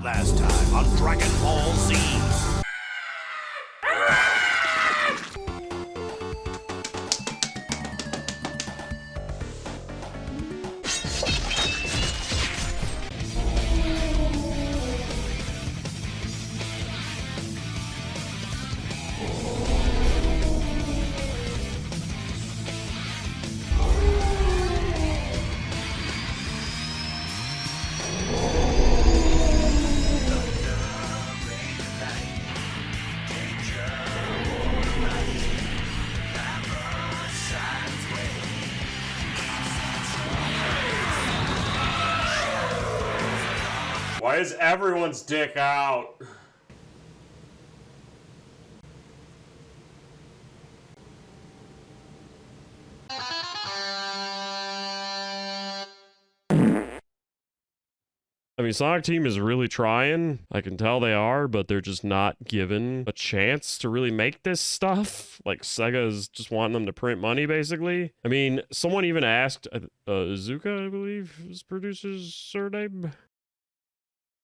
last time on Dragon Ball Z. Why is everyone's dick out? I mean, Sonic Team is really trying. I can tell they are, but they're just not given a chance to really make this stuff. Like, Sega is just wanting them to print money, basically. I mean, someone even asked, Zuka, I believe, is producer's surname?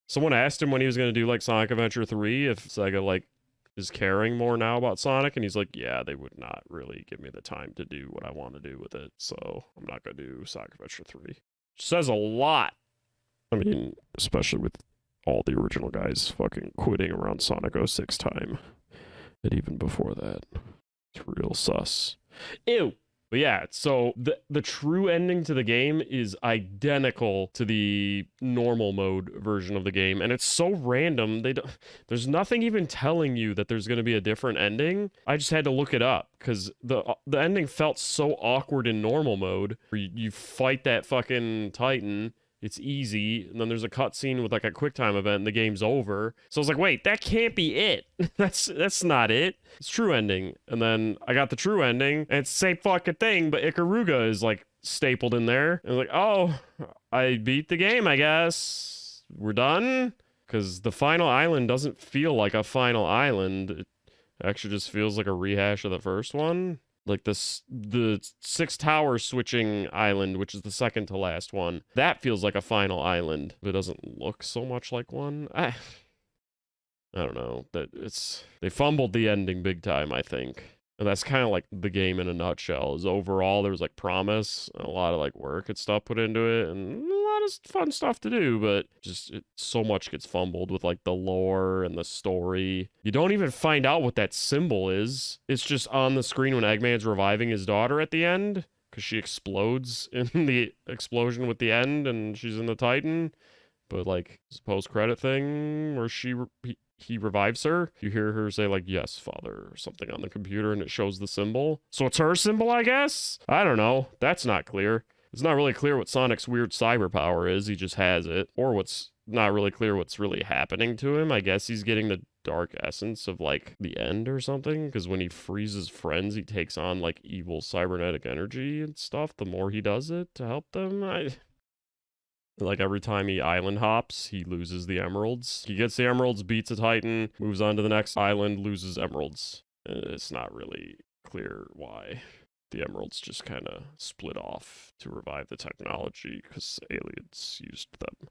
Someone asked him when he was going to do, like, Sonic Adventure 3 if Sega, like, is caring more now about Sonic, and he's like, yeah, they would not really give me the time to do what I want to do with it, so I'm not going to do Sonic Adventure 3. Which says a lot. I mean, especially with all the original guys fucking quitting around Sonic 06 time. And even before that. It's real sus. Ew! But yeah, so the true ending to the game is identical to the normal mode version of the game, and it's so random. There's nothing even telling you that there's going to be a different ending. I just had to look it up because the ending felt so awkward in normal mode. Where you fight that fucking Titan. It's easy, and then there's a cutscene with like a QuickTime event, and the game's over. So I was like, wait, that can't be it. That's not it. It's true ending. And then I got the true ending, and it's the same fucking thing, but Ikaruga is like stapled in there. And I was like, oh, I beat the game, I guess. We're done? Because the final island doesn't feel like a final island. It actually just feels like a rehash of the first one. Like the 6 tower switching island, which is the second to last one, that feels like a final island. It doesn't look so much like one. I don't know. They fumbled the ending big time, I think. And that's kind of like the game in a nutshell. Is overall there was like promise, and a lot of like work and stuff put into it, and a lot of fun stuff to do, but just so much gets fumbled with like the lore and the story. You don't even find out what that symbol is. It's just on the screen when Eggman's reviving his daughter at the end, because she explodes in the explosion with the end, and she's in the Titan. But like, it's a post-credit thing where he revives her. You hear her say like, yes, father, or something on the computer, and it shows the symbol. So it's her symbol, I guess? I don't know. That's not clear. It's not really clear what Sonic's weird cyber power is. He just has it. Or what's not really clear what's really happening to him. I guess he's getting the dark essence of like the end or something. Because when he frees his friends, he takes on like evil cybernetic energy and stuff. The more he does it to help them, like every time he island hops, he loses the emeralds. He gets the emeralds, beats a Titan, moves on to the next island, loses emeralds. It's not really clear why. The emeralds just kind of split off to revive the technology because aliens used them,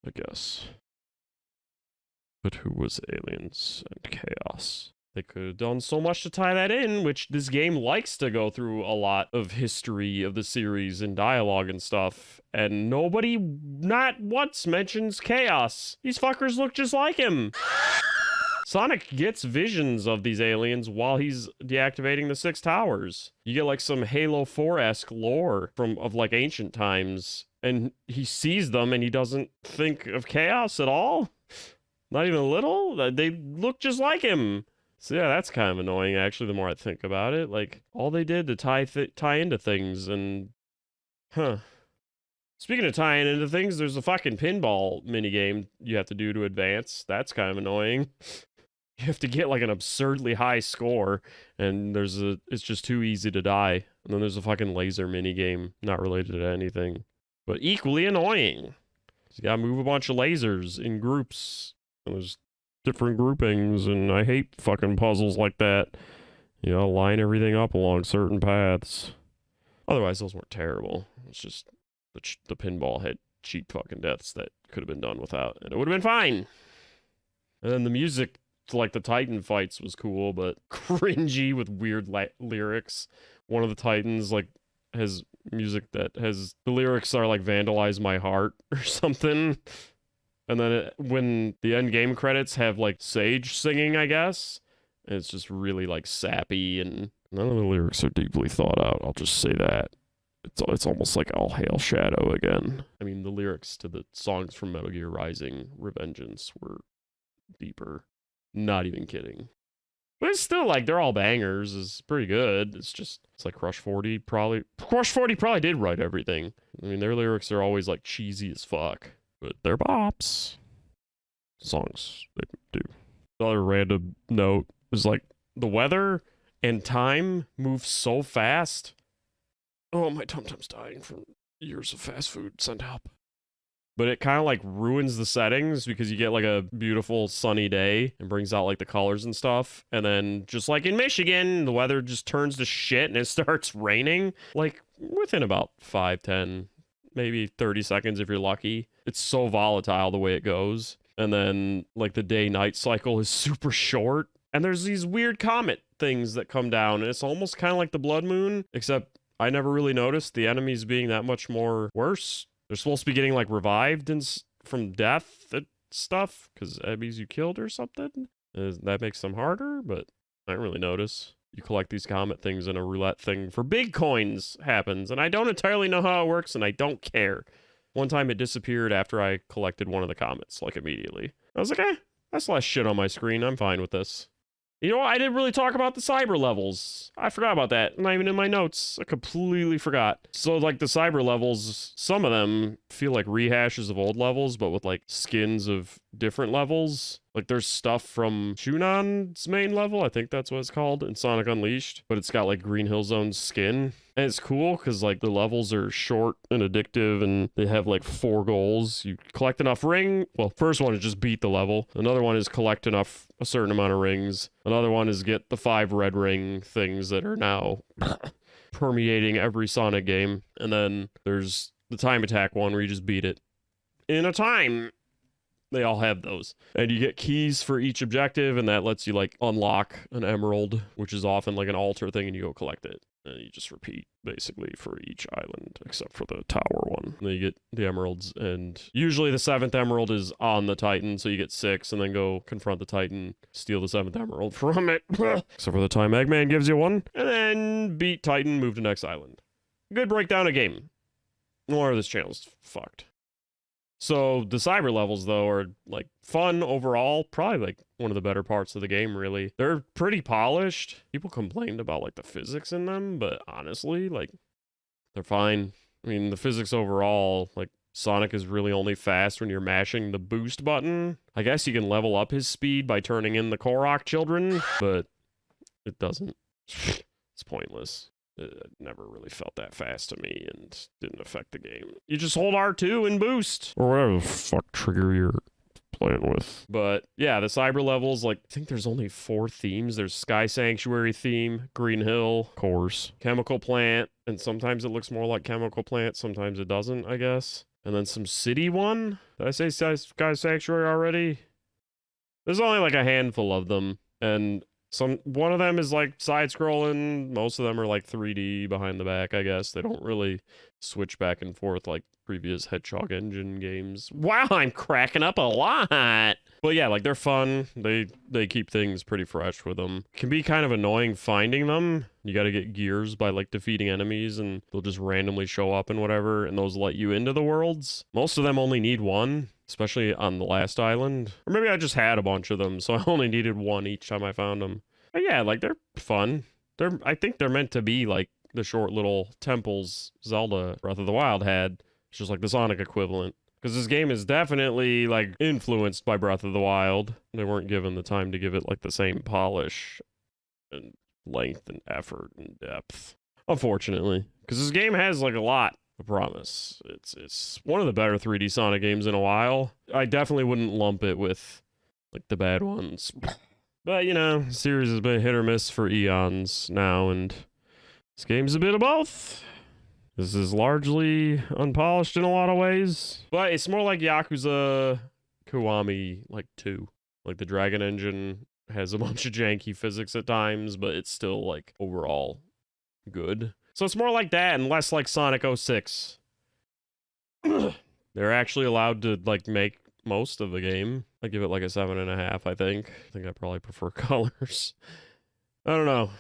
I guess. But who was aliens and chaos? They could have done so much to tie that in, which this game likes to go through a lot of history of the series and dialogue and stuff, and nobody not once mentions Chaos. These fuckers look just like him. Sonic gets visions of these aliens while he's deactivating the 6 towers. You get like some Halo 4-esque lore of like ancient times, and he sees them and he doesn't think of Chaos at all? Not even a little? They look just like him. So yeah, that's kind of annoying, actually, the more I think about it. Like, all they did to tie into things, and... Huh. Speaking of tying into things, there's a fucking pinball minigame you have to do to advance. That's kind of annoying. You have to get, like, an absurdly high score, and it's just too easy to die. And then there's a fucking laser minigame, not related to anything, but equally annoying. You gotta move a bunch of lasers in groups, and there's different groupings, and I hate fucking puzzles like that. You know, line everything up along certain paths. Otherwise, those weren't terrible. It's just the pinball cheap fucking deaths that could have been done without, and it would have been fine. And then the music to like the Titan fights was cool, but cringy with weird lyrics. One of the Titans like has music that has the lyrics are like "Vandalize My Heart" or something. And then when the end game credits have like Sage singing, I guess, and it's just really like sappy, and none of the lyrics are deeply thought out. I'll just say that. It's almost like All Hail Shadow again. I mean, the lyrics to the songs from Metal Gear Rising Revengeance were deeper. Not even kidding. But it's still like, they're all bangers. It's pretty good. It's like Crush 40 probably did write everything. I mean, their lyrics are always like cheesy as fuck. But they're bops. Songs they do. The other random note is like, the weather and time move so fast. Oh, my tum-tum's dying from years of fast food. Send help. But it kind of like ruins the settings because you get like a beautiful sunny day and brings out like the colors and stuff. And then just like in Michigan, the weather just turns to shit and it starts raining like within about 5, 10, maybe 30 seconds if you're lucky. It's so volatile the way it goes. And then like the day-night cycle is super short. And there's these weird comet things that come down. And it's almost kind of like the blood moon, except I never really noticed the enemies being that much more worse. They're supposed to be getting like revived and from death and stuff because enemies you killed or something. That makes them harder, but I didn't really notice. You collect these comet things and a roulette thing for big coins happens, and I don't entirely know how it works, and I don't care. One time it disappeared after I collected one of the comets, like immediately. I was like, that's less shit on my screen. I'm fine with this. You know what? I didn't really talk about the cyber levels. I forgot about that. Not even in my notes. I completely forgot. So, like, the cyber levels, some of them feel like rehashes of old levels, but with, like, skins of different levels. Like, there's stuff from Shunon's main level, I think that's what it's called, in Sonic Unleashed. But it's got, like, Green Hill Zone's skin. And it's cool, because, like, the levels are short and addictive, and they have, like, 4 goals. You collect enough ring. Well, first one is just beat the level. Another one is collect a certain amount of rings. Another one is get the 5 red ring things that are now permeating every Sonic game. And then there's the time attack one where you just beat it in a time. They all have those. And you get keys for each objective, and that lets you, like, unlock an emerald, which is often, like, an altar thing, and you go collect it. And you just repeat, basically, for each island, except for the tower one. And then you get the emeralds, and usually the 7th emerald is on the Titan, so you get 6, and then go confront the Titan, steal the 7th emerald from it. Except for the time Eggman gives you one. And then beat Titan, move to next island. Good breakdown of game. Or this channel's fucked. So the cyber levels, though, are, like, fun overall. Probably, like, one of the better parts of the game, really. They're pretty polished. People complained about, like, the physics in them, but honestly, like, they're fine. I mean, the physics overall, like, Sonic is really only fast when you're mashing the boost button. I guess you can level up his speed by turning in the Korok children, but it doesn't. It's pointless. It never really felt that fast to me and didn't affect the game. You just hold R2 and boost. Or whatever the fuck trigger you're playing with. But yeah, the cyber levels, like, I think there's only 4 themes. There's Sky Sanctuary theme, Green Hill, of course, Chemical Plant, and sometimes it looks more like Chemical Plant, sometimes it doesn't, I guess. And then some city one. Did I say Sky Sanctuary already? There's only like a handful of them, and one of them is like side-scrolling. Most of them are like 3D behind the back, I guess. They don't really switch back and forth like previous Hedgehog Engine games. Wow, I'm cracking up a lot. But yeah, like, they're fun. They keep things pretty fresh with them. Can be kind of annoying finding them. You got to get gears by, like, defeating enemies, and they'll just randomly show up and whatever, and those let you into the worlds. Most of them only need one. Especially on the last island. Or maybe I just had a bunch of them, so I only needed one each time I found them. But yeah, like, they're fun. I think they're meant to be like the short little temples Zelda Breath of the Wild had. It's just like the Sonic equivalent. Because this game is definitely, like, influenced by Breath of the Wild. They weren't given the time to give it, like, the same polish and length and effort and depth. Unfortunately. Because this game has, like, a lot. I promise. It's one of the better 3D Sonic games in a while. I definitely wouldn't lump it with, like, the bad ones. But, you know, the series has been hit or miss for eons now, and this game's a bit of both. This is largely unpolished in a lot of ways, but it's more like Yakuza Kiwami like 2. Like the Dragon Engine has a bunch of janky physics at times, but it's still like overall good. So it's more like that and less like Sonic 06. They're actually allowed to like make most of the game. I give it like a 7.5, I think. I think I probably prefer colors. I don't know.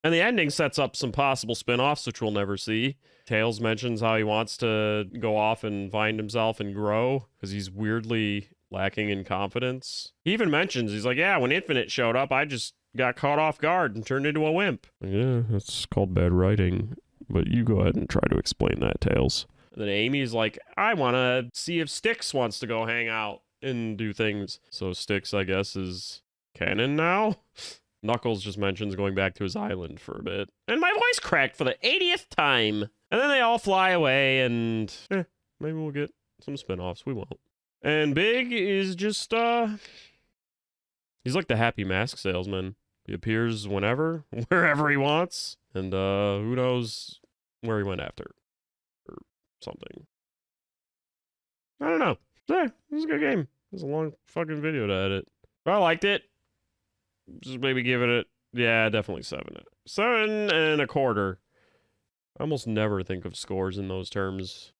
And the ending sets up some possible spin-offs, which we'll never see. Tails mentions how he wants to go off and find himself and grow, because he's weirdly lacking in confidence. He even mentions, he's like, yeah, when Infinite showed up, I just got caught off guard and turned into a wimp. Yeah, that's called bad writing. But you go ahead and try to explain that, Tails. And then Amy's like, I want to see if Styx wants to go hang out and do things. So Styx, I guess, is canon now? Knuckles just mentions going back to his island for a bit. And my voice cracked for the 80th time. And then they all fly away and maybe we'll get some spin-offs. We won't. And Big is just, he's like the happy mask salesman. He appears whenever, wherever he wants. And who knows where he went after. Or something. I don't know. Yeah, it was a good game. It was a long fucking video to edit. But I liked it. Just maybe give it yeah, definitely 7. 7.25. I almost never think of scores in those terms.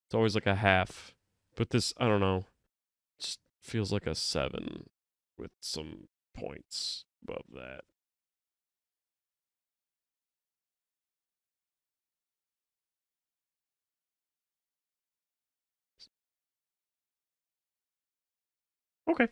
It's always like a half. But this, I don't know. Just feels like a 7 with some points above that. Okay.